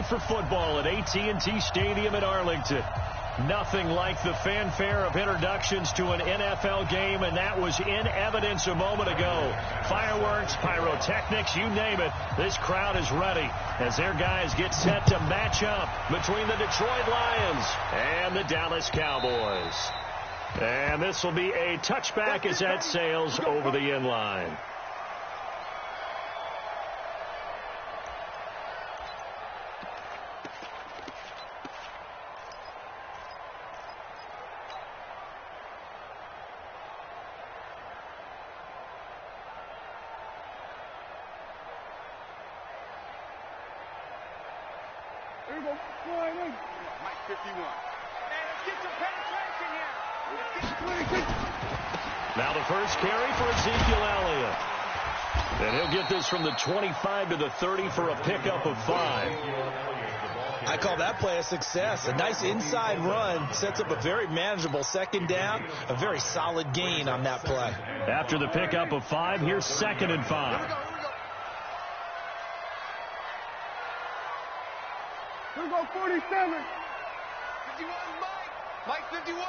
ready for football at AT&T Stadium in Arlington. Nothing like the fanfare of introductions to an NFL game, and that was in evidence a moment ago. Fireworks, pyrotechnics, you name it. This crowd is ready as their guys get set to match up between the Detroit Lions and the Dallas Cowboys. And this will be a touchback as that sails over the end line. Mike 51. Hey, let's get some penetration here. Now the first carry for Ezekiel Elliott. And he'll get this from the 25 to the 30 for a pickup of 5. I call that play a success. A nice inside run sets up a very manageable second down. A very solid gain on that play. After the pickup of 5, here's 2nd and 5. Here we go, 47. 51, Mike 51.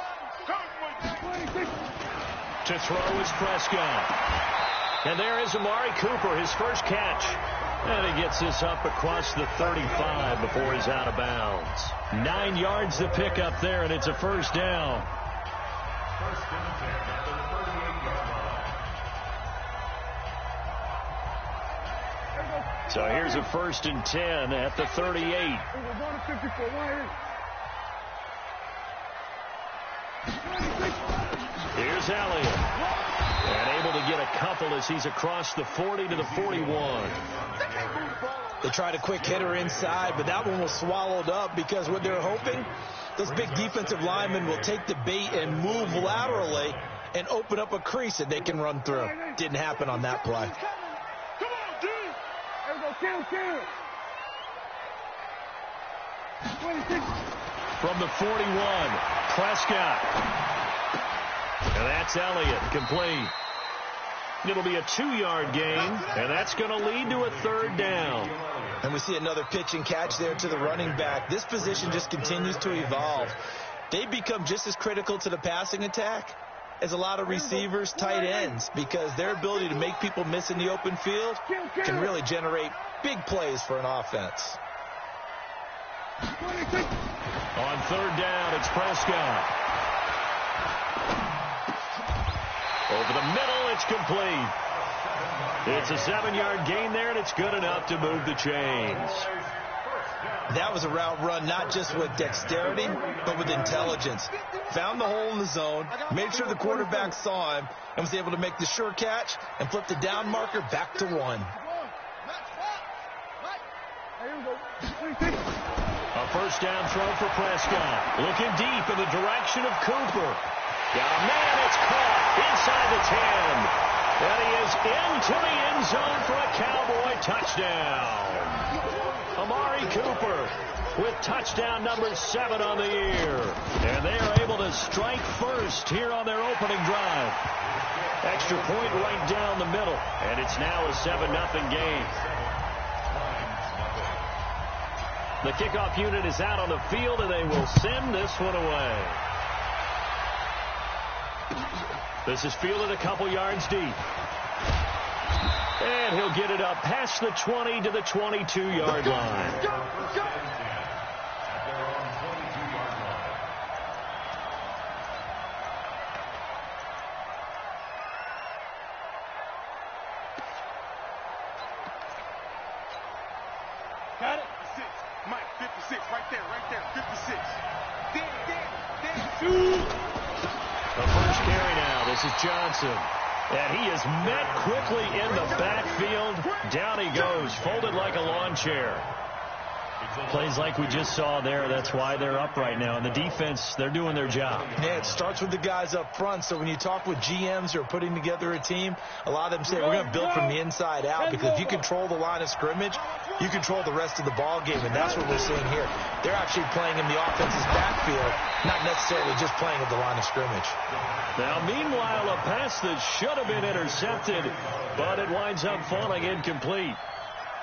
To throw is Prescott. And there is Amari Cooper, his first catch. And he gets this up across the 35 before he's out of bounds. 9 yards to pick up there, and it's a first down. So here's a 1st and 10 at the 38. Here's Elliott. And able to get a couple as he's across the 40 to the 41. They tried a quick hitter inside, but that one was swallowed up because what they're hoping, those big defensive linemen will take the bait and move laterally and open up a crease that they can run through. Didn't happen on that play. From the 41, Prescott. And that's Elliott, complete. It'll be a 2-yard gain, and that's going to lead to a 3rd down. And we see another pitch and catch there to the running back. This position just continues to evolve. They become just as critical to the passing attack as a lot of receivers, tight ends, because their ability to make people miss in the open field can really generate big plays for an offense. On 3rd down, it's Prescott. Over the middle, it's complete. It's a 7-yard gain there, and it's good enough to move the chains. That was a route run not just with dexterity, but with intelligence. Found the hole in the zone, made sure the quarterback saw him, and was able to make the sure catch and flip the down marker back to 1. A first down throw for Prescott. Looking deep in the direction of Cooper. Got a man, it's caught inside the 10. And he is into the end zone for a Cowboy touchdown. Amari Cooper with touchdown number 7 on the year. And they are able to strike first here on their opening drive. Extra point right down the middle. And it's now a 7-0 game. The kickoff unit is out on the field, and they will send this one away. This is fielded a couple yards deep. And he'll get it up past the 20 to the 22-yard line. Got it? 6. Mike, 56. Right there, 56. The first carry now. This is Johnson. And he is met quickly in the backfield. Down he goes, folded like a lawn chair. Plays like we just saw there. That's why they're up right now. And the defense, they're doing their job. Yeah, it starts with the guys up front. So when you talk with GMs who are putting together a team, a lot of them say, we're going to build from the inside out. Because if you control the line of scrimmage, you control the rest of the ball game. And that's what we're seeing here. They're actually playing in the offense's backfield, not necessarily just playing at the line of scrimmage. Now, meanwhile, a pass that should have been intercepted, but it winds up falling incomplete.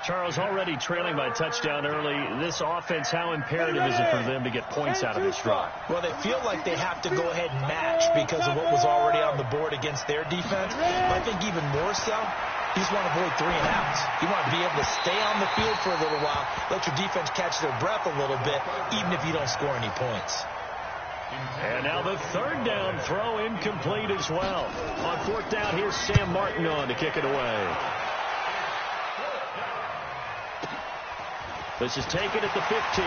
Charles, already trailing by touchdown early. This offense, how imperative is it for them to get points out of this drive? Well, they feel like they have to go ahead and match because of what was already on the board against their defense. But I think even more so, you just want to avoid 3 and outs. You want to be able to stay on the field for a little while, let your defense catch their breath a little bit, even if you don't score any points. And now the third down throw incomplete as well. On fourth down, here's Sam Martin on to kick it away. This is taken at the 15.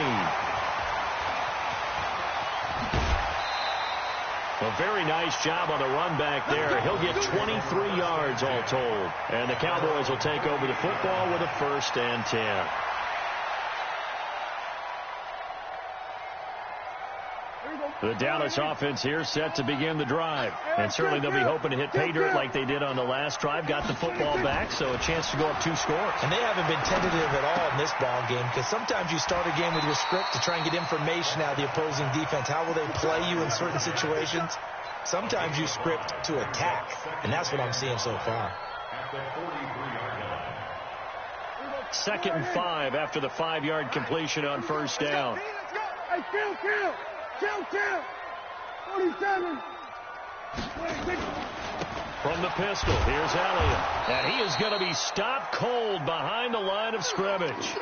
A very nice job on the run back there. He'll get 23 yards all told. And the Cowboys will take over the football with a 1st and 10. The Dallas offense here set to begin the drive. And certainly they'll be hoping to hit pay dirt like they did on the last drive. Got the football back, so a chance to go up 2 scores. And they haven't been tentative at all in this ball game because sometimes you start a game with your script to try and get information out of the opposing defense. How will they play you in certain situations? Sometimes you script to attack, and that's what I'm seeing so far. 2nd and 5 after the 5-yard completion on 1st down. Hey, kill. 47. From the pistol, here's Elliott. And he is going to be stopped cold behind the line of scrimmage.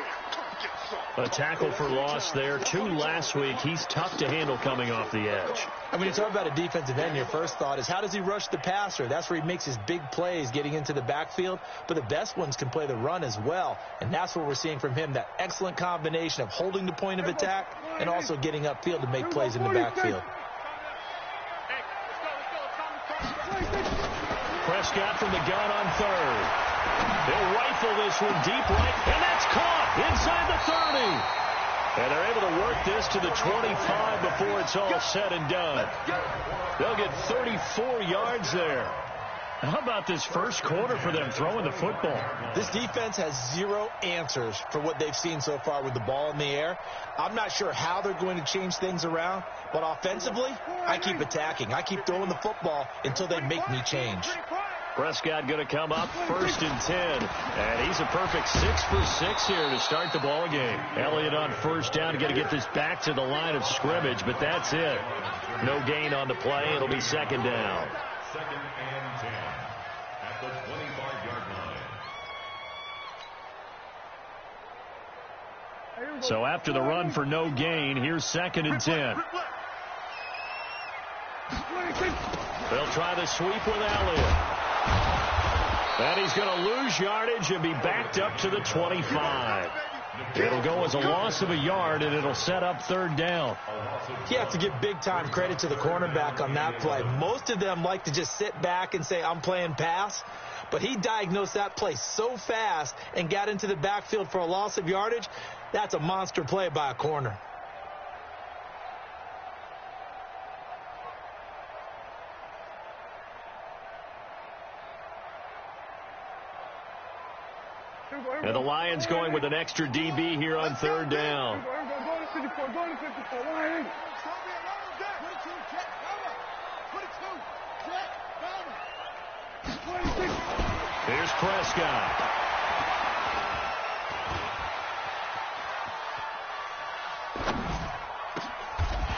A tackle for loss there. 2 last week. He's tough to handle coming off the edge. And when you talk about a defensive end, your first thought is, how does he rush the passer? That's where he makes his big plays getting into the backfield. But the best ones can play the run as well. And that's what we're seeing from him, that excellent combination of holding the point of attack and also getting upfield to make plays in the backfield. Prescott from the gun on 3rd. They'll rifle this one deep right, and that's caught inside the 30. And they're able to work this to the 25 before it's all said and done. They'll get 34 yards there. How about this first quarter for them throwing the football? This defense has 0 answers for what they've seen so far with the ball in the air. I'm not sure how they're going to change things around, but offensively, I keep attacking. I keep throwing the football until they make me change. Prescott going to come up 1st and 10. And he's a perfect 6 for 6 here to start the ball game. Elliott on 1st down, going to get this back to the line of scrimmage, but that's it. No gain on the play. It'll be 2nd down. 2nd and 10 at the 25-yard line. So after the run for no gain, here's 2nd and 10. They'll try the sweep with Elliott. And he's going to lose yardage and be backed up to the 25. It'll go as a loss of a yard, and it'll set up 3rd down. You have to give big-time credit to the cornerback on that play. Most of them like to just sit back and say, I'm playing pass. But he diagnosed that play so fast and got into the backfield for a loss of yardage. That's a monster play by a corner. And the Lions going with an extra DB here on 3rd down. Here's Prescott.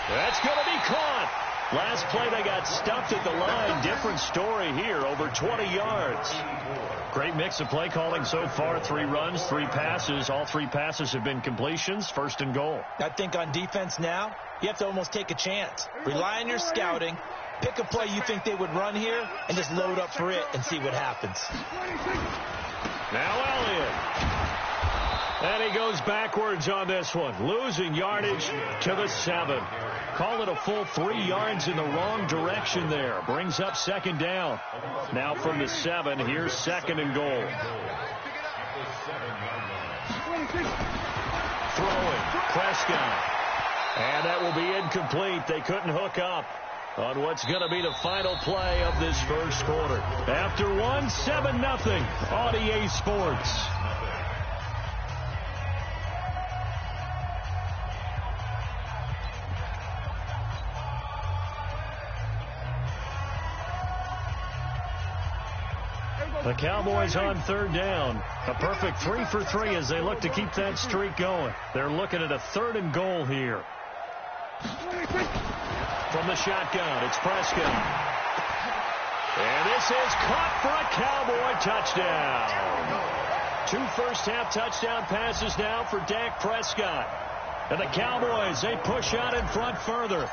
That's going to be caught. Last play, they got stuffed at the line. Different story here, over 20 yards. Great mix of play calling so far. 3 runs, 3 passes. All 3 passes have been completions. 1st and goal. I think on defense now, you have to almost take a chance. Rely on your scouting. Pick a play you think they would run here and just load up for it and see what happens. Now Elliott. And he goes backwards on this one. Losing yardage to the 7. Call it a full 3 yards in the wrong direction there. Brings up 2nd down. Now from the 7, here's 2nd and goal. Throwing. Prescott. And that will be incomplete. They couldn't hook up on what's going to be the final play of this first quarter. After 1, 7-0 on EA Sports. The Cowboys on third down. A perfect 3 for 3 as they look to keep that streak going. They're looking at a 3rd and goal here. From the shotgun, it's Prescott. And this is caught for a Cowboy touchdown. 2 first-half touchdown passes now for Dak Prescott. And the Cowboys, they push out in front further.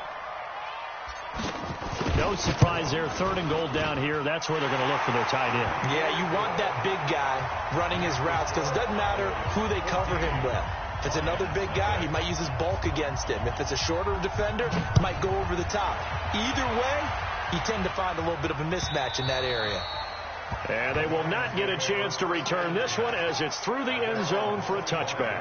No surprise there, 3rd and goal down here. That's where they're going to look for their tight end. Yeah, you want that big guy running his routes because it doesn't matter who they cover him with. If it's another big guy, he might use his bulk against him. If it's a shorter defender, he might go over the top. Either way, you tend to find a little bit of a mismatch in that area. And they will not get a chance to return this one as it's through the end zone for a touchback.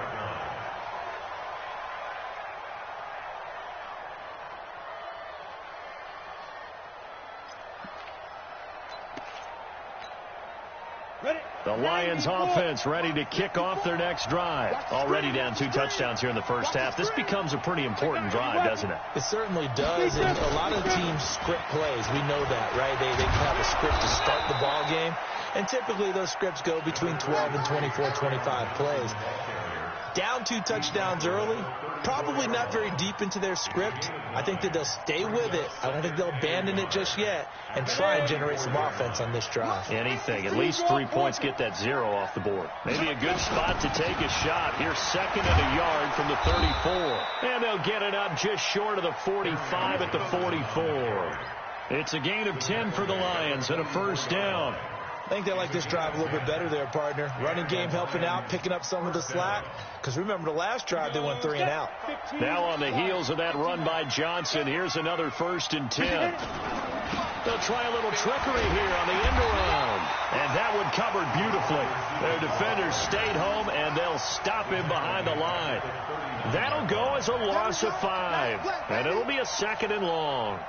The Lions offense ready to kick off their next drive. Already down 2 touchdowns here in the first half. This becomes a pretty important drive, doesn't it? It certainly does, and a lot of teams script plays. We know that, right? They have a script to start the ball game, and typically those scripts go between 12 and 24, 25 plays. Down 2 touchdowns early, probably not very deep into their script. I think that they'll stay with it. I don't think they'll abandon it just yet and try and generate some offense on this drive. Anything. At least 3 points, get that 0 off the board. Maybe a good spot to take a shot. Here's 2nd and a yard from the 34. And they'll get it up just short of the 45 at the 44. It's a gain of 10 for the Lions and a first down. I think they like this drive a little bit better there, partner. Running game helping out, picking up some of the slack. Because remember, the last drive, they went 3 and out. Now on the heels of that run by Johnson, here's another 1st and 10. They'll try a little trickery here on the end around. And that one covered beautifully. Their defenders stayed home, and they'll stop him behind the line. That'll go as a loss of 5. And it'll be a 2nd and long.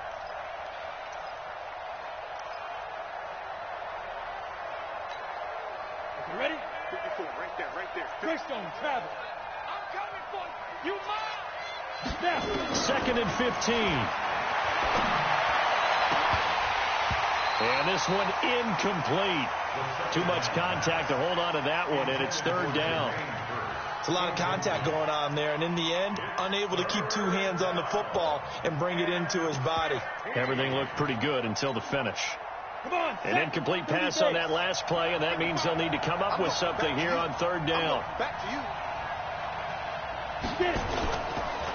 Ready? 54, right there. Greystone, travel. I'm coming for you. You mine. Now. 2nd and 15. And this one incomplete. Too much contact to hold on to that one, and it's 3rd down. It's a lot of contact going on there, and in the end, unable to keep 2 hands on the football and bring it into his body. Everything looked pretty good until the finish. An incomplete pass on that last play, and that means they'll need to come up with something here on 3rd down. Back to you.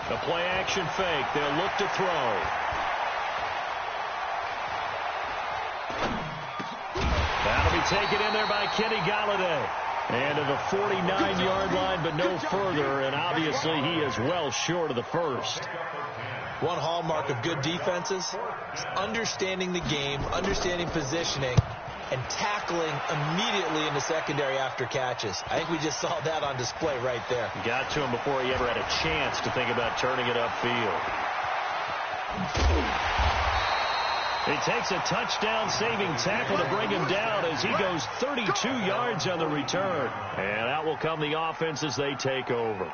The play action fake. They'll look to throw. That'll be taken in there by Kenny Golladay. And to the 49-yard line, but no further, and obviously he is well short of the first. One hallmark of good defenses is understanding the game, understanding positioning, and tackling immediately in the secondary after catches. I think we just saw that on display right there. Got to him before he ever had a chance to think about turning it upfield. He takes a touchdown-saving tackle to bring him down as he goes 32 yards on the return. And out will come the offense as they take over.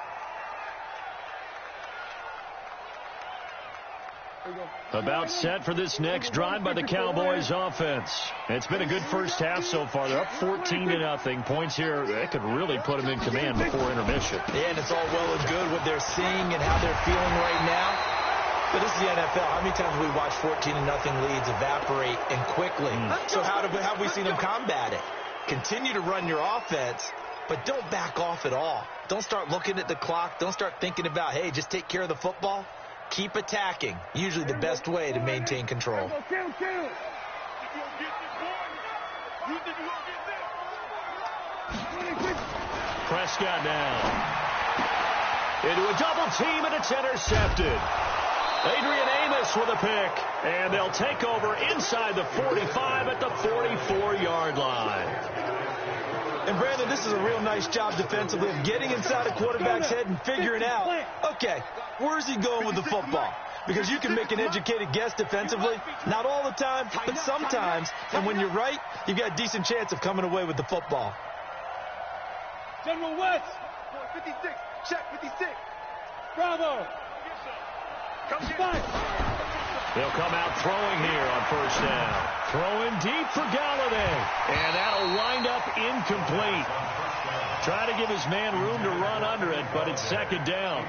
About set for this next drive by the Cowboys offense. It's been a good first half so far. They're up 14-0. Points here, that could really put them in command before intermission. Yeah, and it's all well and good what they're seeing and how they're feeling right now. But this is the NFL. How many times have we watched 14-0 leads evaporate and quickly? So how have we seen them combat it? Continue to run your offense, but don't back off at all. Don't start looking at the clock. Don't start thinking about, hey, just take care of the football. Keep attacking. Usually the best way to maintain control. Prescott now. Into a double team, and it's intercepted. Adrian Amos with a pick, and they'll take over inside the 45 at the 44-yard line. And, Brandon, this is a real nice job defensively of getting inside a quarterback's head and figuring out, okay, where's he going with the football? Because you can make an educated guess defensively, not all the time, but sometimes. And when you're right, you've got a decent chance of coming away with the football. General West. 56. Check 56. Bravo. Come get They'll come out throwing here on first down. Throwing deep for Galladay. And that'll wind up incomplete. Try to give his man room to run under it, but it's second down.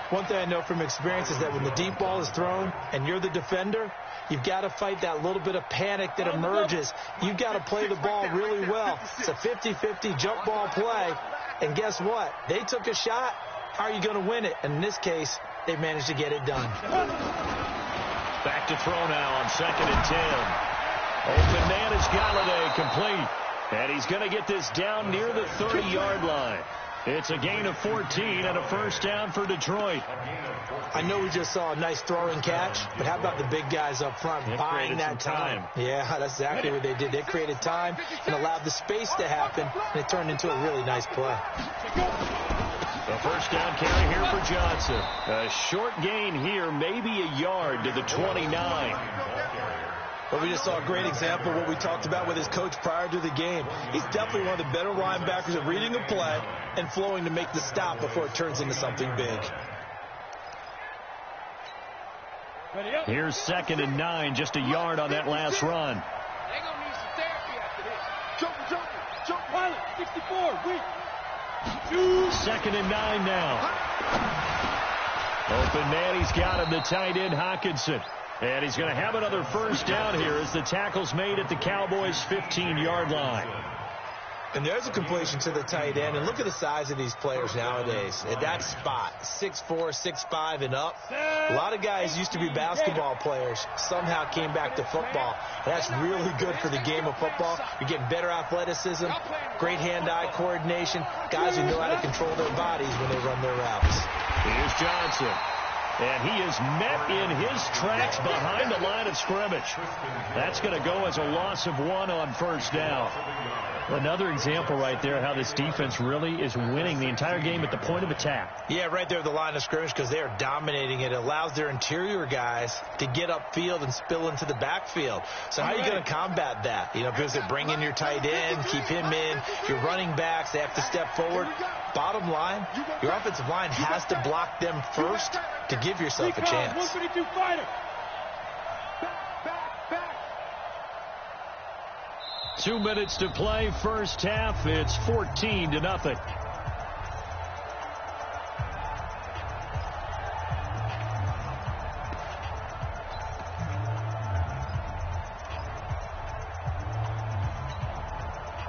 One thing I know from experience is that when the deep ball is thrown and you're the defender, you've got to fight that little bit of panic that emerges. You've got to play the ball really well. It's a 50-50 jump ball play. And guess what? They took a shot. How are you going to win it? And in this case, they managed to get it done. Back to throw now on second and 10. Open man is Galladay, complete. And he's going to get this down near the 30-yard line. It's a gain of 14 and a first down for Detroit. I know we just saw a nice throwing catch, but how about the big guys up front buying that time? Yeah, that's exactly what they did. They created time and allowed the space to happen, and it turned into a really nice play. The first down carry here for Johnson. A short gain here, maybe a yard to the 29. But we just saw a great example of what we talked about with his coach prior to the game. He's definitely one of the better linebackers at reading a play and flowing to make the stop before it turns into something big. Here's second and 9, just a yard on that last run. They're going to need some therapy after this. Jump, pilot, 64, weak. Second and 9 now. Open man, he's got him, the tight end Hockenson. And he's going to have another first down here as the tackle's made at the Cowboys' 15-yard line. And there's a completion to the tight end. And look at the size of these players nowadays. At that spot, 6'4", 6'5", and up. A lot of guys used to be basketball players, somehow came back to football. And that's really good for the game of football. You're getting better athleticism, great hand-eye coordination, guys who know how to control their bodies when they run their routes. Here's Johnson. And he is met in his tracks behind the line of scrimmage. That's going to go as a loss of 1 on first down. Another example right there how this defense really is winning the entire game at the point of attack. Yeah, right there at the line of scrimmage because they are dominating it. It allows their interior guys to get upfield and spill into the backfield. So how are you going to combat that? You know, because they bring in your tight end, keep him in. Your running backs, they have to step forward. Bottom line, your offensive line has to block them first to give yourself a chance. 152 fighter. 2 minutes to play, first half. It's 14-0.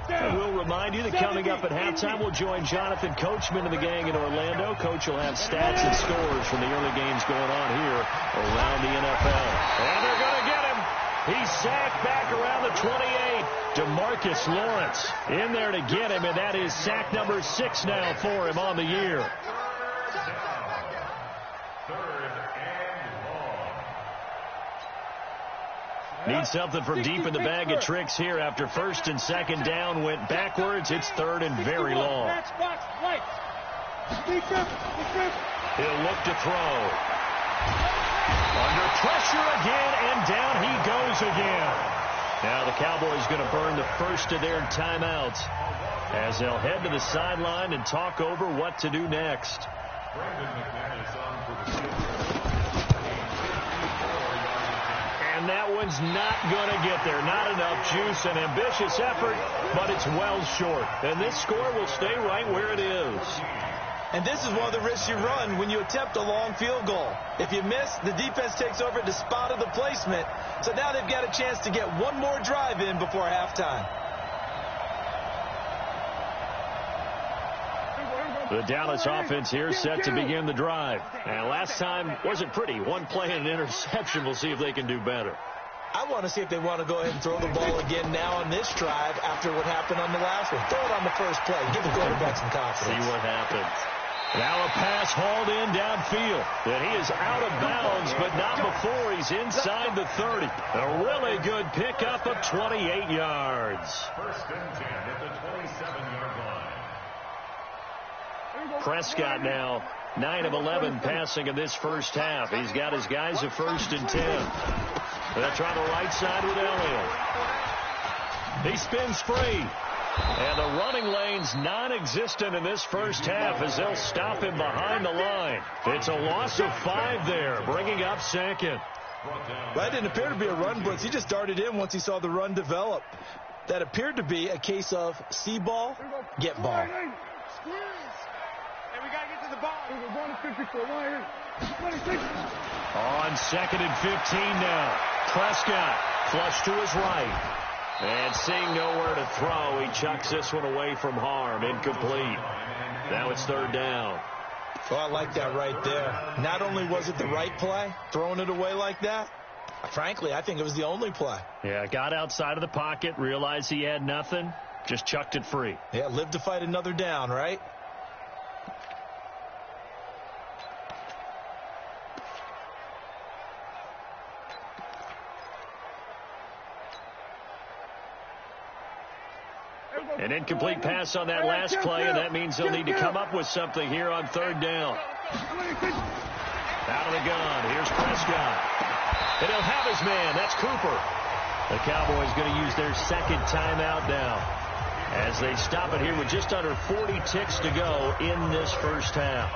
I will remind you that coming up at halftime, we'll join Jonathan Coachman and the gang in Orlando. Coach will have stats and scores from the early games going on here around the NFL. And they're going to get him. He's sacked back around the 28. DeMarcus Lawrence in there to get him, and that is sack number 6 now for him on the year. Need something from deep in the bag of tricks here after first and second down went backwards. It's third and very long. He'll look to throw. Under pressure again, and down he goes again. Now the Cowboys going to burn the first of their timeouts as they'll head to the sideline and talk over what to do next. And that one's not going to get there. Not enough juice. An ambitious effort, but it's well short. And this score will stay right where it is. And this is one of the risks you run when you attempt a long field goal. If you miss, the defense takes over at the spot of the placement. So now they've got a chance to get one more drive in before halftime. The Dallas offense here set to begin the drive. And last time wasn't pretty. One play and an interception. We'll see if they can do better. I want to see if they want to go ahead and throw the ball again now on this drive after what happened on the last one. Throw it on the first play. Give the quarterback some confidence. See what happens. Now a pass hauled in downfield. And he is out of bounds, but not before he's inside the 30. A really good pickup of 28 yards. First and 10 at the 27-yard line. Prescott now 9 of 11 passing in this first half. He's got his guys at first and 10. They'll try the right side with Elliott. He spins free. And the running lane's non-existent in this first half as they'll stop him behind the line. It's a loss of 5 there, bringing up second. That didn't appear to be a run blitz. He just darted in once he saw the run develop. That appeared to be a case of see ball, get ball. Squeeze. Hey, we got to get to the ball. We're going to 54. 26. On 2nd and 15 now. Prescott flush to his right. And seeing nowhere to throw, he chucks this one away from harm. Incomplete. Now it's 3rd down. Oh, I like that right there. Not only was it the right play, throwing it away like that, frankly, I think it was the only play. Yeah, got outside of the pocket, realized he had nothing, just chucked it free. Yeah, live to fight another down, right? An incomplete pass on that last play, and that means they'll need to come up with something here on 3rd down. Out of the gun, here's Prescott. And he'll have his man, that's Cooper. The Cowboys going to use their 2nd timeout now, as they stop it here with just under 40 ticks to go in this first half.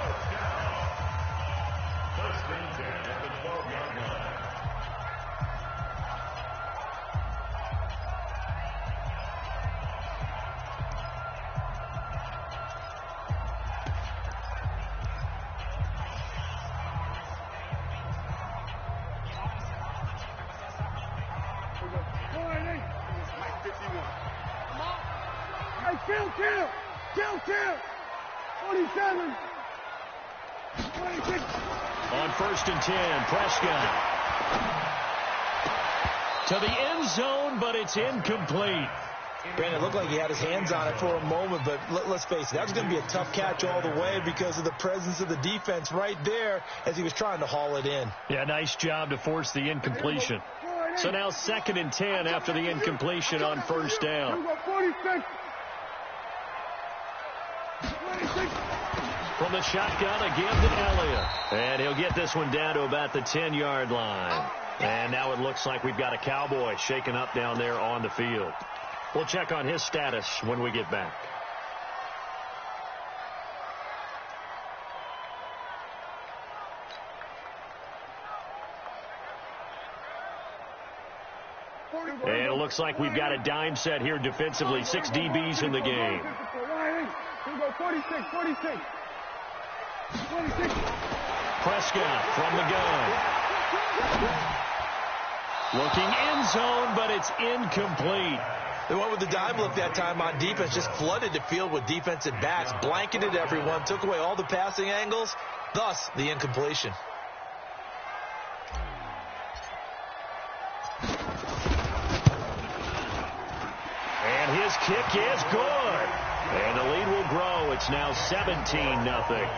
Kill. 27. 26. On 1st and 10, Prescott. To the end zone, but it's incomplete. Brandon, it looked like he had his hands on it for a moment, but let's face it, that was going to be a tough catch all the way because of the presence of the defense right there as he was trying to haul it in. Yeah, nice job to force the incompletion. So now 2nd and 10 after the incompletion on 1st down. 46. From the shotgun again to Elliott. And he'll get this one down to about the 10-yard line. And now it looks like we've got a Cowboy shaken up down there on the field. We'll check on his status when we get back. And it looks like we've got a dime set here defensively. 6 DBs in the game. 46. Prescott from the gun. Looking end zone, but it's incomplete. They went with the dime look that time on defense, just flooded the field with defensive backs, blanketed everyone, took away all the passing angles, thus the incompletion. And his kick is good. And the lead will grow. It's now 17-0.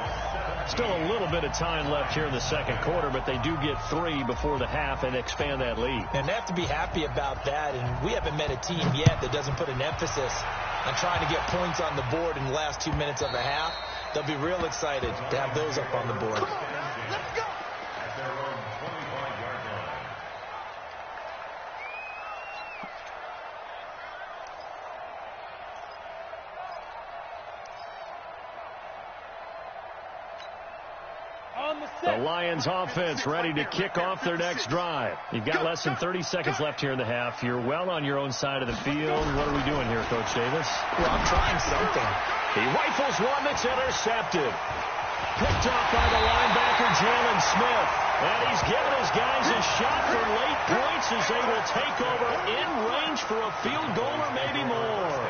Still a little bit of time left here in the 2nd quarter, but they do get 3 before the half and expand that lead. And they have to be happy about that. And we haven't met a team yet that doesn't put an emphasis on trying to get points on the board in the last 2 minutes of the half. They'll be real excited to have those up on the board. Come on, let's go. At their own 25-yard line. The Lions offense ready to kick off their next drive. You've got less than 30 seconds left here in the half. You're well on your own side of the field. What are we doing here, Coach Davis? Well, I'm trying something. He rifles one that's intercepted. Picked off by the linebacker, Jalen Smith. And he's given his guys a shot for late points as they will take over in range for a field goal or maybe more.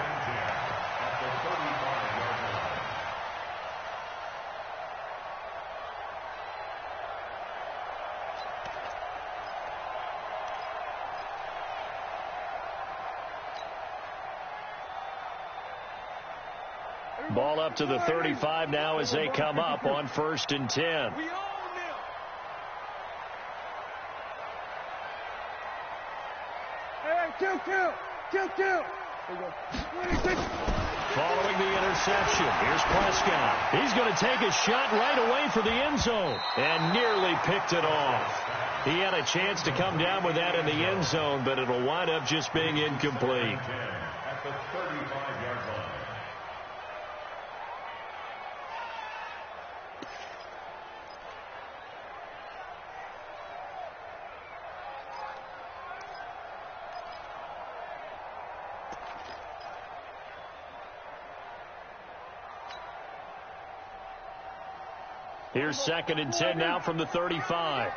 Ball up to the 35 now as they come up on 1st and 10. We own them. Hey, kill. Following the interception, here's Prescott. He's going to take a shot right away for the end zone and nearly picked it off. He had a chance to come down with that in the end zone, but it'll wind up just being incomplete. At the 35-yard line. Here's 2nd and 10 now from the 35.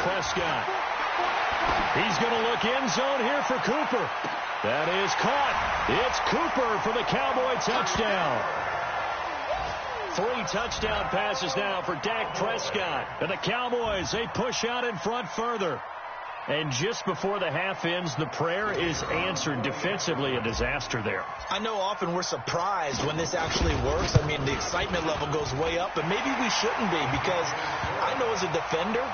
Prescott. He's going to look end zone here for Cooper. That is caught. It's Cooper for the Cowboy touchdown. 3 touchdown passes now for Dak Prescott. And the Cowboys, they push out in front further. And just before the half ends, the prayer is answered. Defensively, a disaster there. I know often we're surprised when this actually works. I mean, the excitement level goes way up, but maybe we shouldn't be, because I know as a defender,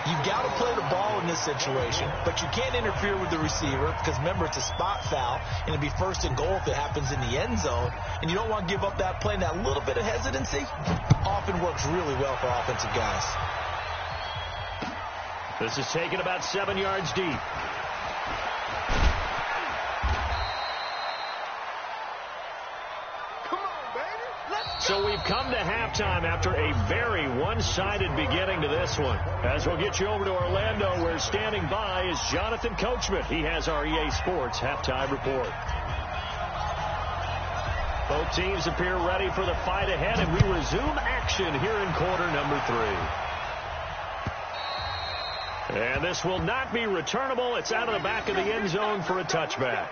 you've got to play the ball in this situation, but you can't interfere with the receiver because, remember, it's a spot foul, and it'd be 1st and goal if it happens in the end zone, and you don't want to give up that play. And that little bit of hesitancy often works really well for offensive guys. This is taken about 7 yards deep. So we've come to halftime after a very one-sided beginning to this one. As we'll get you over to Orlando, where standing by is Jonathan Coachman. He has our EA Sports halftime report. Both teams appear ready for the fight ahead, and we resume action here in quarter number 3. And this will not be returnable. It's out of the back of the end zone for a touchback.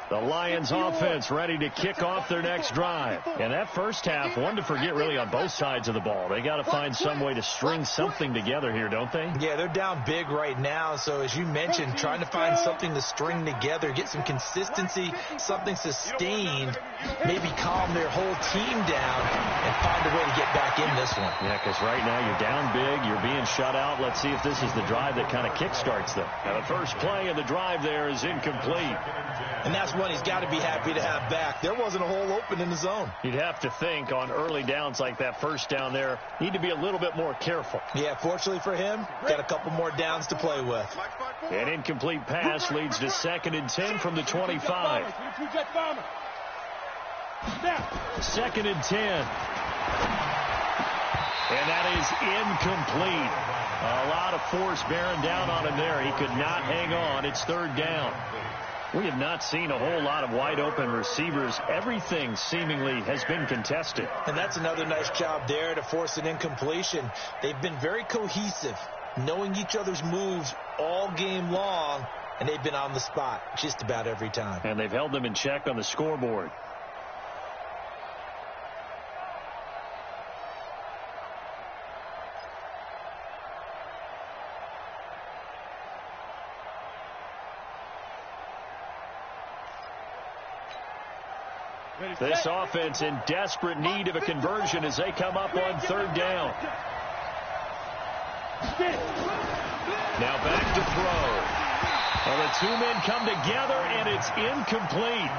The Lions offense ready to kick off their next drive. And that first half, one to forget really on both sides of the ball. They got to find some way to string something together here, don't they? Yeah, they're down big right now. So as you mentioned, trying to find something to string together, get some consistency, something sustained, maybe calm their whole team down and find a way to get back in this one. Yeah, because right now you're down big, you're being shut out. Let's see if this is the drive that kind of kickstarts them. Now the first play of the drive there is incomplete. And that's one he's got to be happy to have back. There wasn't a hole open in the zone. You'd have to think on early downs like that first down there, need to be a little bit more careful. Yeah, fortunately for him, got a couple more downs to play with. An incomplete pass leads to 2nd and 10 from the 25. 2nd and 10. And that is incomplete. A lot of force bearing down on him there. He could not hang on. It's 3rd down. We have not seen a whole lot of wide-open receivers. Everything seemingly has been contested. And that's another nice job there to force an incompletion. They've been very cohesive, knowing each other's moves all game long, and they've been on the spot just about every time. And they've held them in check on the scoreboard. This offense in desperate need of a conversion as they come up on 3rd down. Now back to throw. Well, the 2 men come together, and it's incomplete.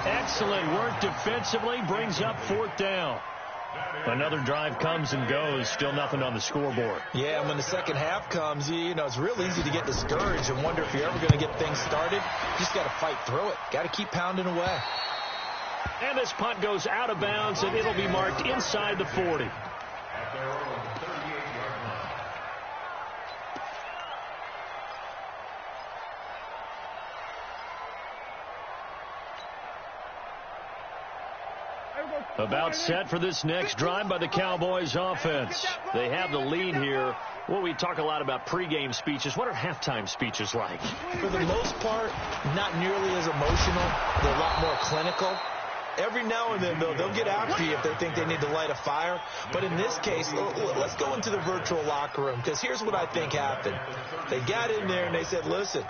Excellent work defensively, brings up 4th down. Another drive comes and goes, still nothing on the scoreboard. Yeah, and when the second half comes, you know, it's real easy to get discouraged and wonder if you're ever going to get things started. You just got to fight through it. Got to keep pounding away. And this punt goes out of bounds, and it'll be marked inside the 40. About set for this next drive by the Cowboys offense. They have the lead here. Well, we talk a lot about pregame speeches. What are halftime speeches like? For the most part, not nearly as emotional. They're a lot more clinical. Every now and then, though, they'll get after you if they think they need to light a fire. But in this case, let's go into the virtual locker room, because here's what I think happened. They got in there and they said, listen,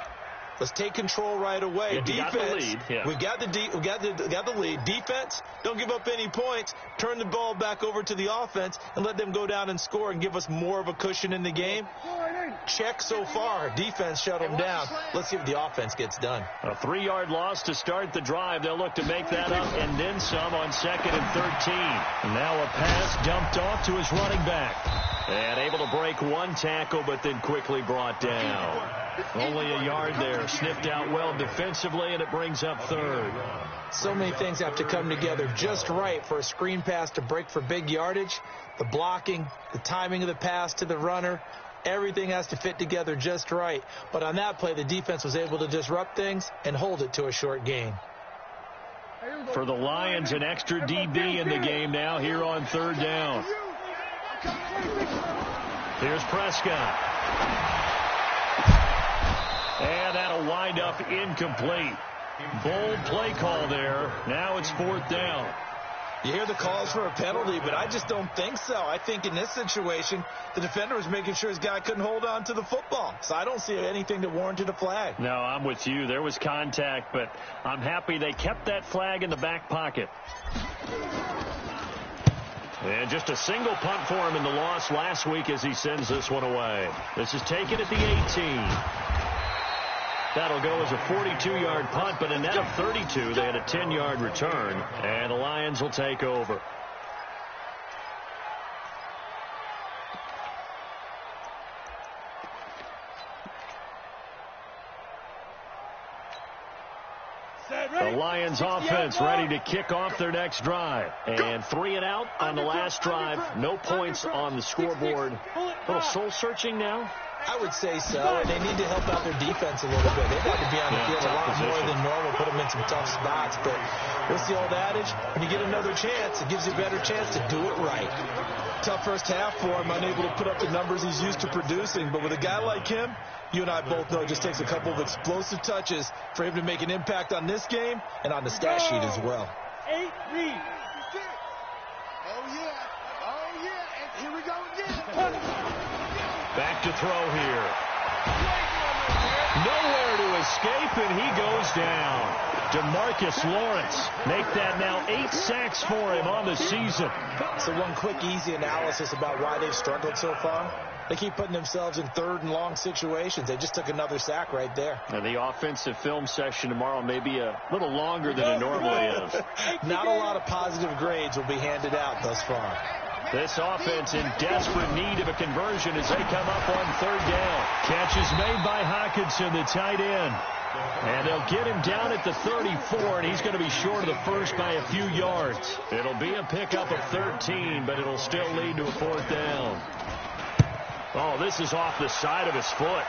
let's take control right away. Yeah, defense, got the lead. Yeah. we got the lead. Defense, don't give up any points. Turn the ball back over to the offense and let them go down and score and give us more of a cushion in the game. Check so far. Defense shut them down. Let's see if the offense gets done. A 3-yard loss to start the drive. They'll look to make that up and then some on 2nd and 13. And now a pass dumped off to his running back. And able to break one tackle, but then quickly brought down. Only a yard there. Sniffed out well defensively, and it brings up third. So many things have to come together just right for a screen pass to break for big yardage. The blocking, the timing of the pass to the runner, everything has to fit together just right. But on that play, the defense was able to disrupt things and hold it to a short gain. For the Lions, an extra DB in the game now here on third down. Here's Prescott. And that'll wind up incomplete. Bold play call there. Now it's fourth down. You hear the calls for a penalty, but I just don't think so. I think in this situation, the defender was making sure his guy couldn't hold on to the football. So I don't see anything that warranted a flag. No, I'm with you. There was contact, but I'm happy they kept that flag in the back pocket. And just a single punt for him in the loss last week as he sends this one away. This is taken at the 18. That'll go as a 42-yard punt, but a net of 32. They had a 10-yard return, and the Lions will take over. The Lions offense ready to kick off their next drive. And 3 and out on the last drive. No points on the scoreboard. A little soul-searching now. I would say so, and they need to help out their defense a little bit. They've had to be on the field a lot more than normal, put them in some tough spots. But what's the old adage? When you get another chance, it gives you a better chance to do it right. Tough first half for him, unable to put up the numbers he's used to producing. But with a guy like him, you and I both know it just takes a couple of explosive touches for him to make an impact on this game and on the stat sheet as well. 8 read. Oh, yeah. Oh, yeah. And here we go again. Back to throw here. Nowhere to escape, and he goes down. DeMarcus Lawrence make that now 8 sacks for him on the season. So one quick, easy analysis about why they've struggled so far. They keep putting themselves in third and long situations. They just took another sack right there. And the offensive film session tomorrow may be a little longer than it normally is. Not a lot of positive grades will be handed out thus far. This offense in desperate need of a conversion as they come up on third down. Catch is made by Hockenson, the tight end. And they'll get him down at the 34, and he's going to be short of the first by a few yards. It'll be a pickup of 13, but it'll still lead to a fourth down. Oh, this is off the side of his foot.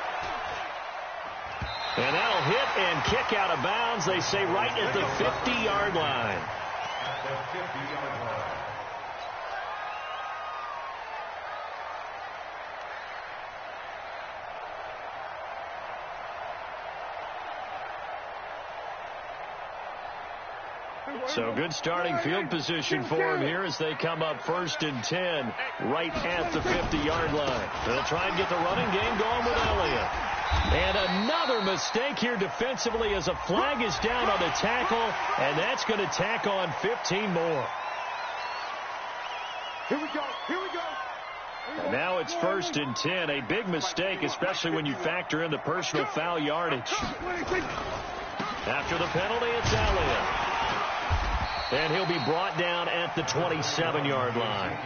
And that'll hit and kick out of bounds, they say, right at the 50-yard line. So good starting field position for him here as they come up 1st and 10 right at the 50-yard line. They'll try and get the running game going with Elliott. And another mistake here defensively as a flag is down on the tackle, and that's going to tack on 15 more. Here we go. Here we go. And now it's 1st and 10, a big mistake, especially when you factor in the personal foul yardage. After the penalty, it's Elliott. And he'll be brought down at the 27-yard line.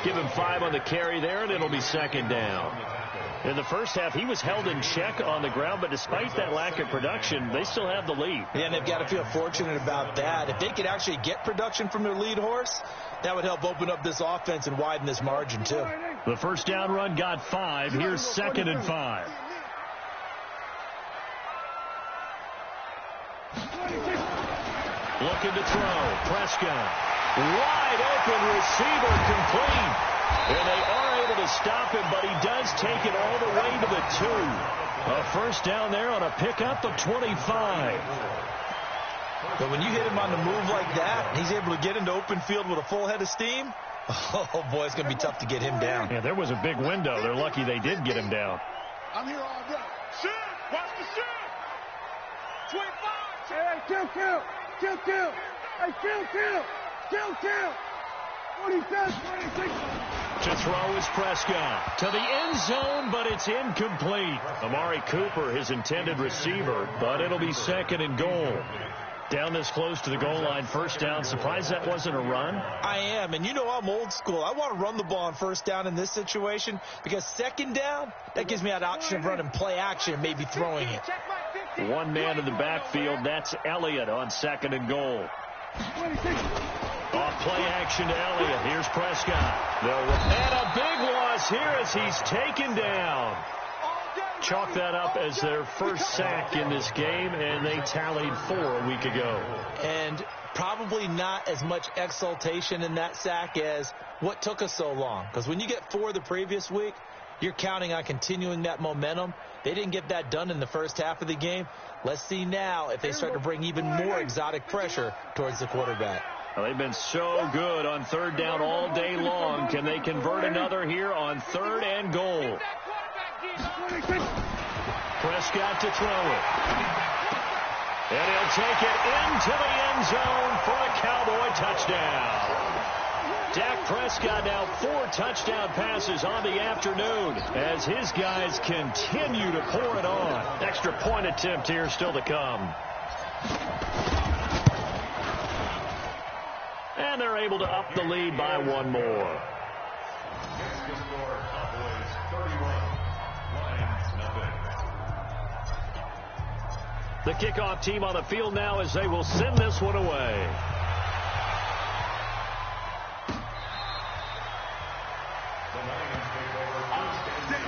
Give him 5 on the carry there, and it'll be 2nd down. In the first half, he was held in check on the ground, but despite that lack of production, they still have the lead. Yeah, and they've got to feel fortunate about that. If they could actually get production from their lead horse, that would help open up this offense and widen this margin, too. The first down run got 5. Here's 2nd and 5. Looking to throw. Prescott. Wide open receiver complete. And they are able to stop him, but he does take it all the way to the 2. A first down there on a pickup of 25. But when you hit him on the move like that, and he's able to get into open field with a full head of steam, oh, boy, it's going to be tough to get him down. Yeah, there was a big window. They're lucky they did get him down. I'm here all day. Shoot! Watch the shoot! 25! Hey, kill! Kill! Hey, kill! 27, 26. To throw is Prescott. To the end zone, but it's incomplete. Amari Cooper, his intended receiver, but it'll be 2nd and goal. Down this close to the goal line, first down. Surprised that wasn't a run? I am, and you know I'm old school. I want to run the ball on first down in this situation because second down, that gives me that option of running play action and maybe throwing it. One man in the backfield, that's Elliott on second and goal. Off play action to Elliott. Here's Prescott. And a big loss here as he's taken down. Chalk that up as their first sack in this game, and they tallied 4 a week ago. And probably not as much exultation in that sack as what took us so long. Because when you get 4 the previous week, you're counting on continuing that momentum. They didn't get that done in the first half of the game. Let's see now if they start to bring even more exotic pressure towards the quarterback. Well, they've been so good on third down all day long. Can they convert another here on third and goal? Prescott to throw it. And he'll take it into the end zone for a Cowboy touchdown. Dak Prescott now 4 touchdown passes on the afternoon as his guys continue to pour it on. Extra point attempt here still to come. And they're able to up the lead by 1 more. The kickoff team on the field now as they will send this one away. The Lions take over first and 10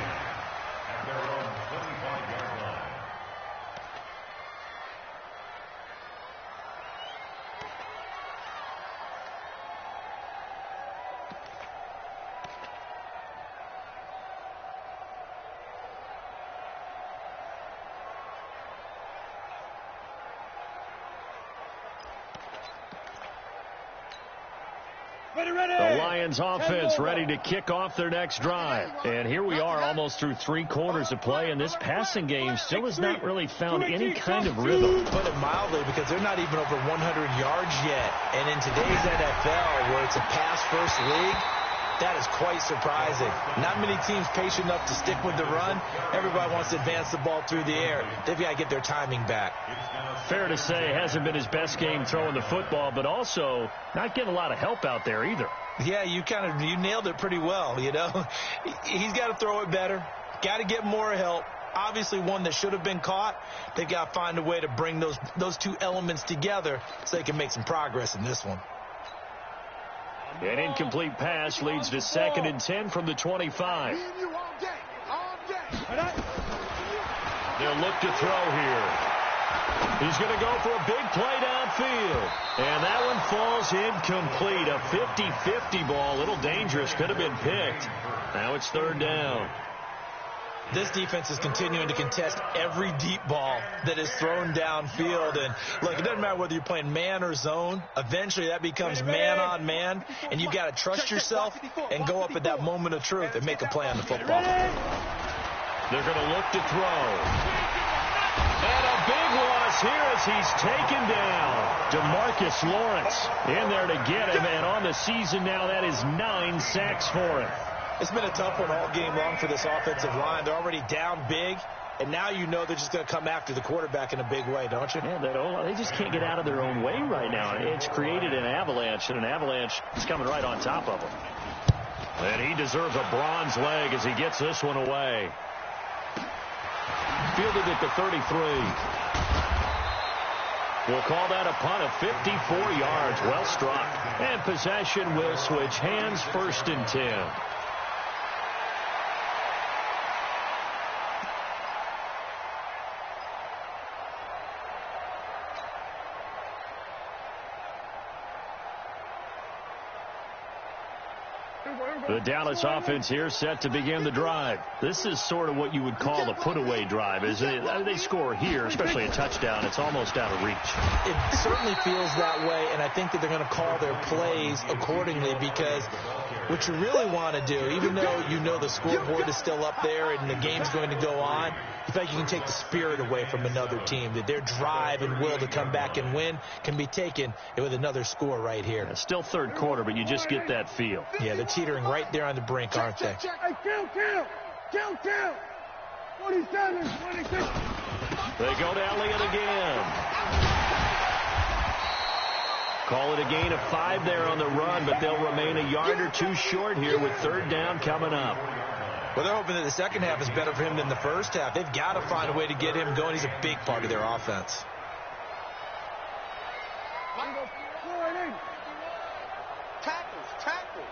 at their own 25-yard line. The Lions offense ready to kick off their next drive. And here we are almost through 3 quarters of play, and this passing game still has not really found any kind of rhythm. Put it mildly, because they're not even over 100 yards yet. And in today's NFL, where it's a pass-first league, that is quite surprising. Not many teams patient enough to stick with the run. Everybody wants to advance the ball through the air. They've got to get their timing back. Fair to say, it hasn't been his best game throwing the football, but also not getting a lot of help out there either. Yeah, you nailed it pretty well, you know. He's got to throw it better. Got to get more help. Obviously one that should have been caught. They've got to find a way to bring those 2 elements together so they can make some progress in this one. An incomplete pass leads to 2nd and 10 from the 25. They'll look to throw here. He's going to go for a big play downfield. And that one falls incomplete. A 50-50 ball. A little dangerous. Could have been picked. Now it's 3rd down. This defense is continuing to contest every deep ball that is thrown downfield. And, look, it doesn't matter whether you're playing man or zone. Eventually that becomes man on man. And you've got to trust yourself and go up at that moment of truth and make a play on the football. They're going to look to throw. And a big loss here as he's taken down. DeMarcus Lawrence in there to get him. And on the season now, that is 9 sacks for him. It's been a tough one all game long for this offensive line. They're already down big, and now you know they're just going to come after the quarterback in a big way, don't you? Yeah, they just can't get out of their own way right now. It's created an avalanche, and an avalanche is coming right on top of them. And he deserves a bronze leg as he gets this one away. Fielded at the 33. We'll call that a punt of 54 yards. Well struck. And possession will switch hands, 1st and 10. The Dallas offense here set to begin the drive. This is sort of what you would call a put-away drive, isn't it? They score here, especially a touchdown. It's almost out of reach. It certainly feels that way, and I think that they're going to call their plays accordingly because what you really want to do, even though you know the scoreboard is still up there and the game's going to go on, you feel like you can take the spirit away from another team, that their drive and will to come back and win can be taken with another score right here. It's still 3rd quarter, but you just get that feel. Yeah, they're teetering right there on the brink, aren't they? Hey, kill. 27, 26. They go to Elliott again. Call it a gain of 5 there on the run, but they'll remain a yard or two short here with third down coming up. Well, they're hoping that the second half is better for him than the first half. They've got to find a way to get him going. He's a big part of their offense. Tackles.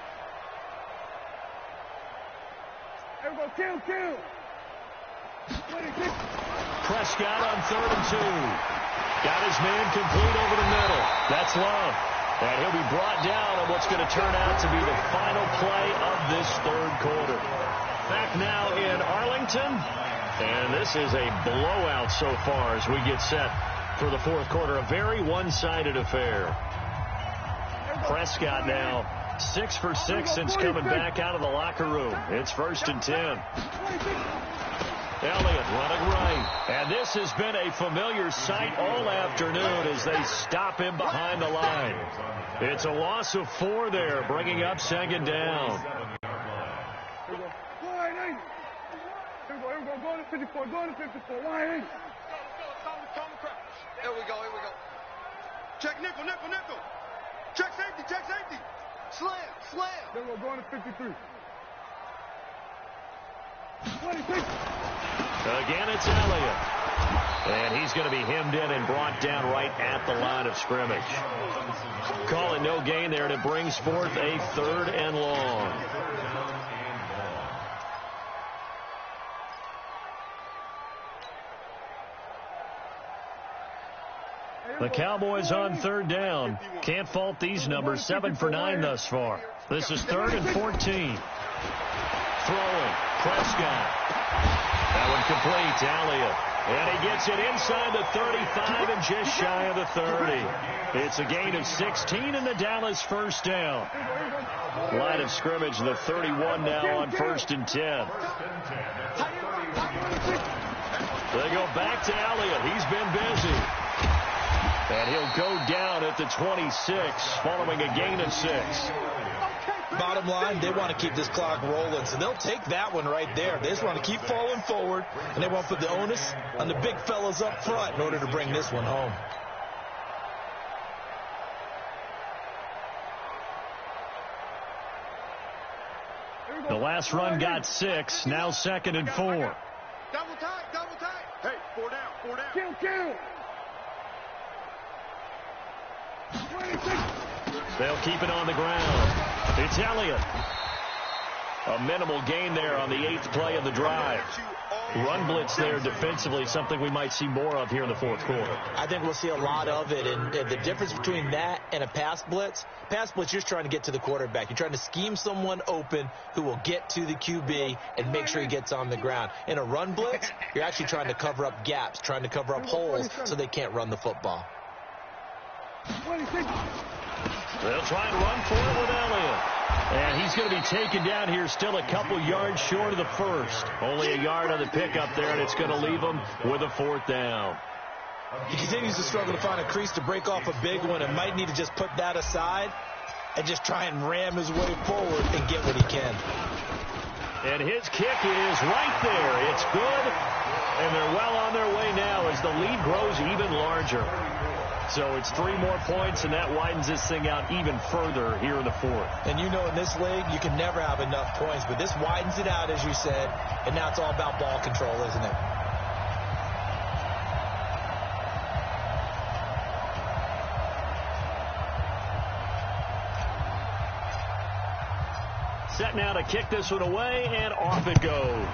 Everybody kill. Prescott on 3rd and 2. Got his man complete over the middle. That's Love. And he'll be brought down on what's going to turn out to be the final play of this third quarter. Back now in Arlington. And this is a blowout so far as we get set for the fourth quarter. A very one-sided affair. Prescott now 6 for 6 since coming back out of the locker room. It's 1st and 10. Elliott running right. And this has been a familiar sight all afternoon as they stop him behind the line. It's a loss of 4 there, bringing up 2nd down. Go to 54. Line 8. Here we go. Check nickel. Check safety. Slam. Then we're going to 53. 26. Again, it's Elliott. And he's going to be hemmed in and brought down right at the line of scrimmage. Call it no gain there, and it brings forth a 3rd and long. The Cowboys on 3rd down. Can't fault these numbers. 7 for 9 thus far. This is 3rd and 14. Throwing. Prescott. That one complete to Elliott. And he gets it inside the 35 and just shy of the 30. It's a gain of 16 in the Dallas first down. Line of scrimmage, the 31 now on 1st and 10. They go back to Elliott. He's been busy. And he'll go down at the 26 following a gain of 6. Bottom line, they want to keep this clock rolling, so they'll take that one right there. They just want to keep falling forward, and they won't put the onus on the big fellas up front in order to bring this one home. The last run got 6, now 2nd and 4. Double tight. Hey, 4 down. Kill. They'll keep it on the ground. It's Elliott. A minimal gain there on the 8th play of the drive. Run blitz there defensively, something we might see more of here in the fourth quarter. I think we'll see a lot of it, and the difference between that and a pass blitz, you're just trying to get to the quarterback. You're trying to scheme someone open who will get to the QB and make sure he gets on the ground. In a run blitz, you're actually trying to cover up gaps, trying to cover up holes so they can't run the football. They'll try and run for it with Elliott. And he's going to be taken down here still a couple yards short of the first. Only a yard on the pickup there, and it's going to leave him with a 4th down. He continues to struggle to find a crease to break off a big one and might need to just put that aside and just try and ram his way forward and get what he can. And his kick is right there. It's good, and they're well on their way now as the lead grows even larger. So it's 3 more points, and that widens this thing out even further here in the fourth. And you know in this league, you can never have enough points, but this widens it out, as you said, and now it's all about ball control, isn't it? Set now to kick this one away, and off it goes.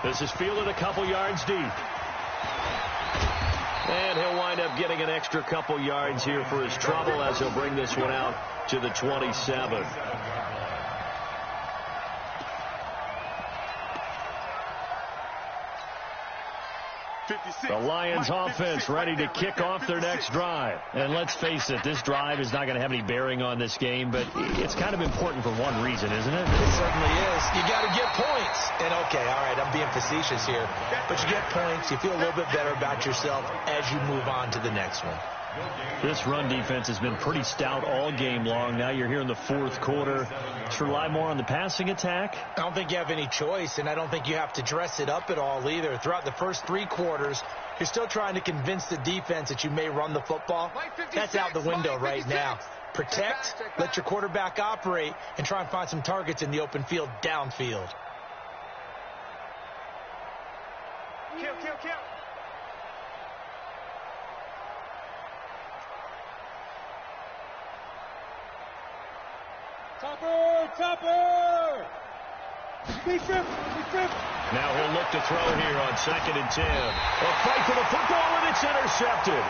This is fielded a couple yards deep. And he'll wind up getting an extra couple yards here for his trouble as he'll bring this one out to the 27. The Lions offense ready to kick off their next drive. And let's face it, this drive is not going to have any bearing on this game, but it's kind of important for one reason, isn't it? It certainly is. You got to get points. And okay, all right, I'm being facetious here, but you get points, you feel a little bit better about yourself as you move on to the next one. This run defense has been pretty stout all game long. Now you're here in the fourth quarter. To rely more on the passing attack? I don't think you have any choice, and I don't think you have to dress it up at all either. Throughout the first 3 quarters, You're still trying to convince the defense that you may run the football. That's out the window right now. Protect, let your quarterback operate, and try and find some targets in the open field downfield. Kill, kill, kill. Topper! Be trip. Now he'll look to throw here on 2nd and 10. A fight for the football, and it's intercepted.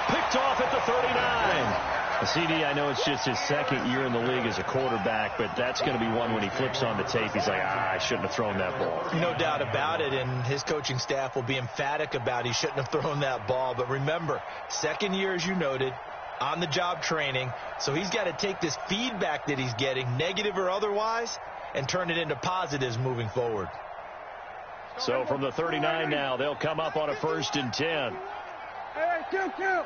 Picked off at the 39. CD, I know it's just his 2nd year in the league as a quarterback, but that's going to be one when he flips on the tape. He's like, I shouldn't have thrown that ball. No doubt about it, and his coaching staff will be emphatic about he shouldn't have thrown that ball. But remember, 2nd year, as you noted, on-the-job training, so he's got to take this feedback that he's getting, negative or otherwise, and turn it into positives moving forward. So from the 39 now, they'll come up on a 1st and 10. Hey, kill.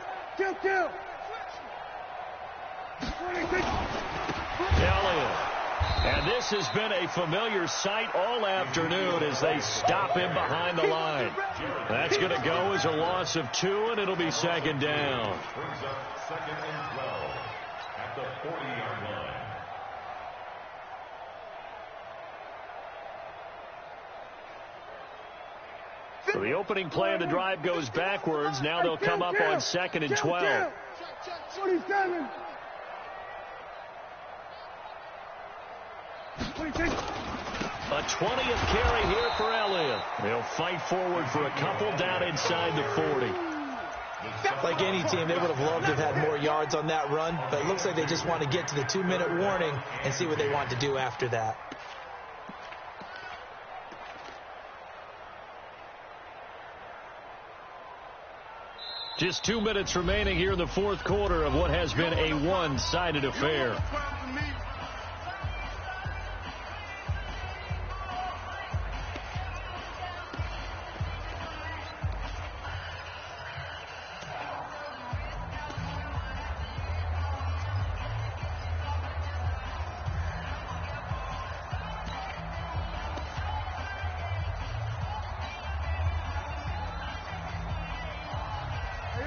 Elliott. And this has been a familiar sight all afternoon as they stop him behind the line. That's going to go as a loss of 2, and it'll be 2nd down. Brings up 2nd and 12 at the 40-yard line. So the opening play of the drive goes backwards. Now they'll come up on 2nd and 12. 27. A 20th carry here for Elliott. They'll fight forward for a couple down inside the 40. Like any team, they would have loved to have had more yards on that run, but it looks like they just want to get to the 2-minute warning and see what they want to do after that. Just 2 minutes remaining here in the 4th quarter of what has been a one-sided affair.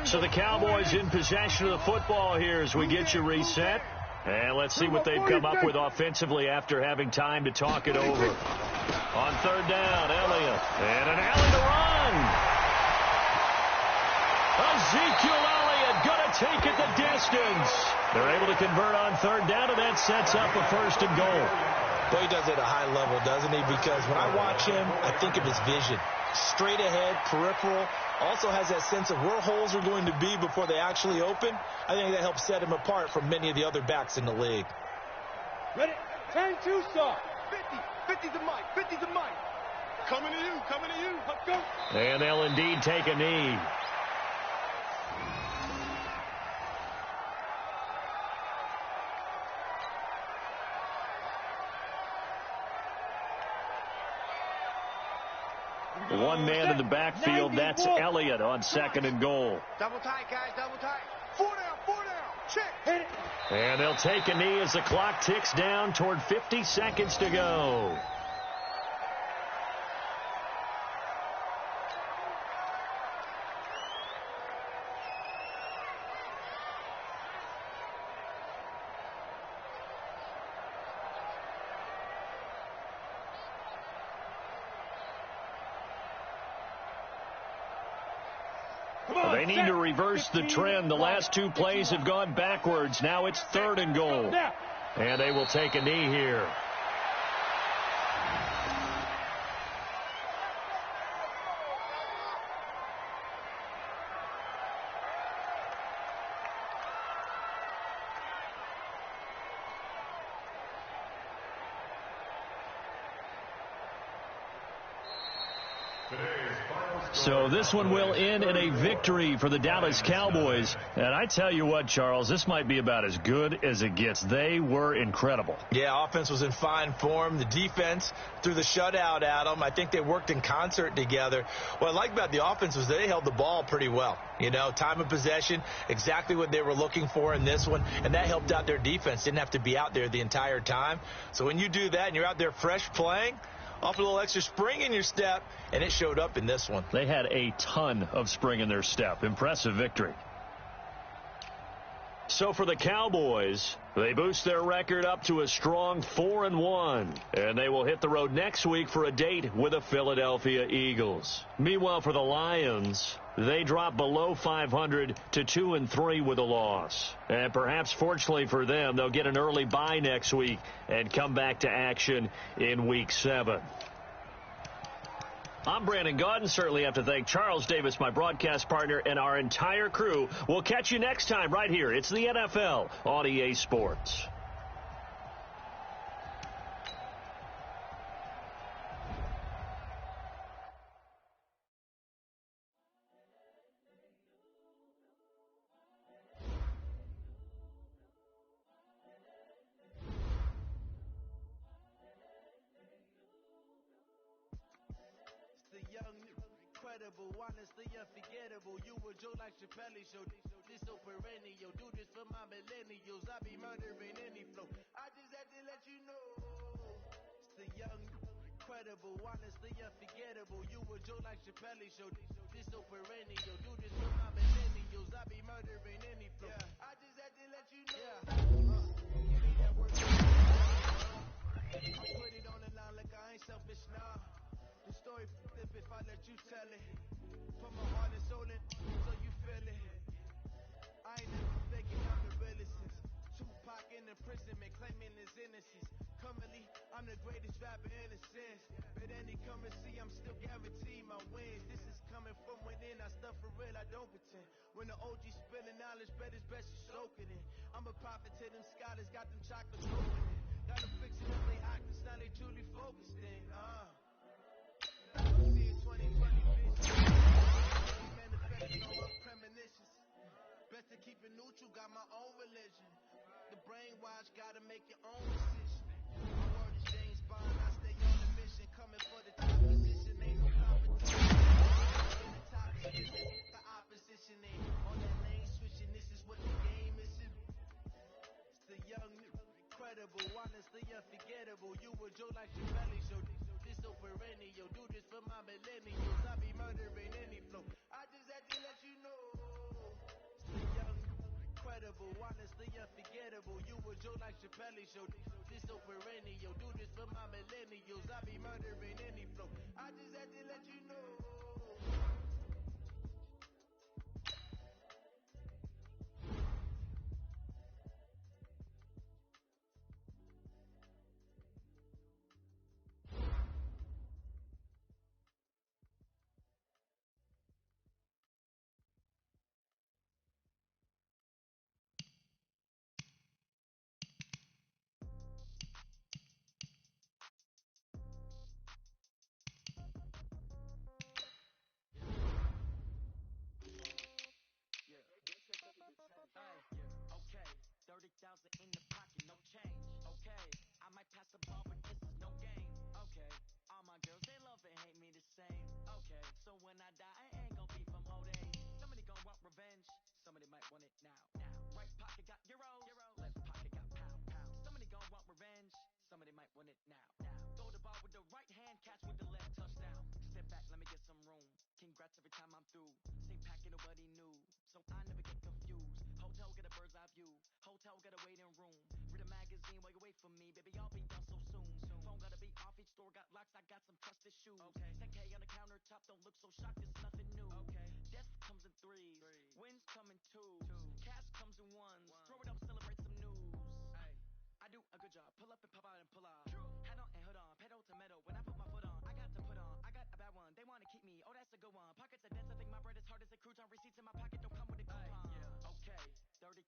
So the Cowboys in possession of the football here as we get you reset. And let's see what they've come up with offensively after having time to talk it over. On 3rd down, Elliott. And an alley to run. Ezekiel Elliott going to take it the distance. They're able to convert on 3rd down, and that sets up a 1st and goal. Boy, he does it at a high level, doesn't he? Because when I watch him, I think of his vision. Straight ahead, peripheral. Also has that sense of where holes are going to be before they actually open. I think that helps set him apart from many of the other backs in the league. Ready? 10-2 start. 50 to Mike. 50 to Mike. Coming to you. Let's go. And they'll indeed take a knee. One man in the backfield, that's Elliott on 2nd and goal. Double tight, guys, double tight. 4 down. Check. Hit it. And they'll take a knee as the clock ticks down toward 50 seconds to go. They need to reverse the trend. The last 2 plays have gone backwards. Now it's 3rd and goal. And they will take a knee here. So this one will end in a victory for the Dallas Cowboys. And I tell you what, Charles, this might be about as good as it gets. They were incredible. Yeah, offense was in fine form. The defense threw the shutout at them. I think they worked in concert together. What I like about the offense was they held the ball pretty well. You know, time of possession, exactly what they were looking for in this one. And that helped out their defense. Didn't have to be out there the entire time. So when you do that and you're out there fresh playing, Offer a little extra spring in your step, and it showed up in this one. They had a ton of spring in their step. Impressive victory. So for the Cowboys, they boost their record up to a strong 4-1, and they will hit the road next week for a date with the Philadelphia Eagles. Meanwhile, for the Lions, they drop below 500 to 2-3 with a loss. And perhaps fortunately for them, they'll get an early bye next week and come back to action in Week 7. I'm Brandon Gaudin. Certainly have to thank Charles Davis, my broadcast partner, and our entire crew. We'll catch you next time right here. It's the NFL on EA Sports. Honestly unforgettable. You were Joe like Chappelle show. This so perennial. Do this for my millennials. I be murdering any flow. I just had to let you know. It's the young, incredible, honestly unforgettable. You were Joe like Chappelle show. This so perennial. Do this for my millennials. I be murdering any flow. I just had to let you know. Give me that work. I put it on the line like I ain't selfish, nah. The story flip if I let you tell it. Put my heart and soul in, so you feel it. I ain't never faking, I'm the realest since Tupac in imprisonment, claiming his innocence. Currently, I'm the greatest rapper in a sense. But any currency, I'm still guaranteed my wins. This is coming from within, I stuff for real, I don't pretend. When the OG spilling knowledge, bet it's best you soak it in. I'm a prophet to them scholars, got them chocolates open in. Got them fixing up they actors, now they truly focused in. I'm seeing 2020 vision. Manifesting on my premonitions. Best to keep it neutral, got my own religion. The brainwash, gotta make your own decision. My word is James Bond, I stay on the mission. Coming for the top position, ain't no competition. In the top position, the opposition ain't on that lane switching. This is what the game is. It's the young, incredible, honestly unforgettable. You were Joe like Chappelle show. This so perennial. Do this for my millennials. I be murdering any flow. I just had to let you know. It's the young, incredible, honestly unforgettable. You were Joe like Chappelle show. This so perennial. Do this for my millennials. I be murdering any flow. I just had to let you know. Okay, 30,000 in the pocket, no change. Okay, I might pass the ball, but this is no game. Okay, all my girls, they love and hate me the same. Okay, so when I die, I ain't gon' be from old age. Somebody gon' want revenge, somebody might want it now. Right pocket got euros, left pocket got pound. Somebody gon' want revenge, somebody might want it now. Throw the ball with the right hand, catch with the left, touchdown. Step back, let me get some room. Congrats every time I'm through. Same packet, nobody knew, so I never get confused. Hotel get a bird's eye view. Hotel get a waiting room. Read a magazine while you wait for me. Baby, I'll be done so soon. Phone gotta be off, each store got locks. I got some trusted shoes. Okay. 10K on the countertop, don't look so shocked. It's nothing new. Okay. Death comes in threes. Wins come in twos. Cash comes in ones. Throw it up, celebrate some news. Ay. I do a good job. Pull up and pop out and pull off. Head on and hood on. Pedal to metal. When I put my foot on, I got to put on. I got a bad one. They want to keep me. Oh, that's a good one. Pockets are dense. I think my bread is hard as a crouton. Receipts in my pocket don't come with a coupon. Yeah. Okay. 30,000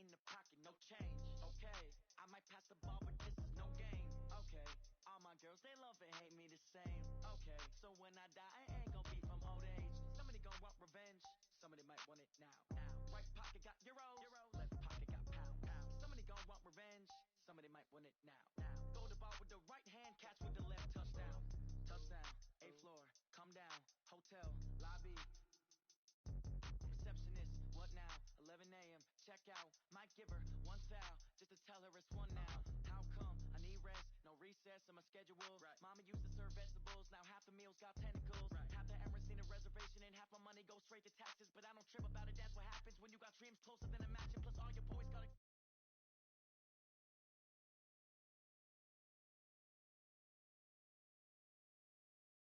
in the pocket, no change. Okay, I might pass the ball, but this is no game. Okay, all my girls, they love and hate me the same. Okay, so when I die, I ain't gon' be from old age. Somebody gon' want revenge, somebody might want it now. Right pocket got euros, left pocket got pound. Somebody gon' want revenge, somebody might want it now. Throw the ball with the right hand, catch with the left, touchdown. Touchdown, 8th floor, come down, hotel, lobby. Receptionist, what now? 11 a.m. Check out. Might give her one towel just to tell her it's one now. How come? I need rest, no recess. recess and my schedule. Right. Mama used to serve vegetables, now half the meals got tentacles.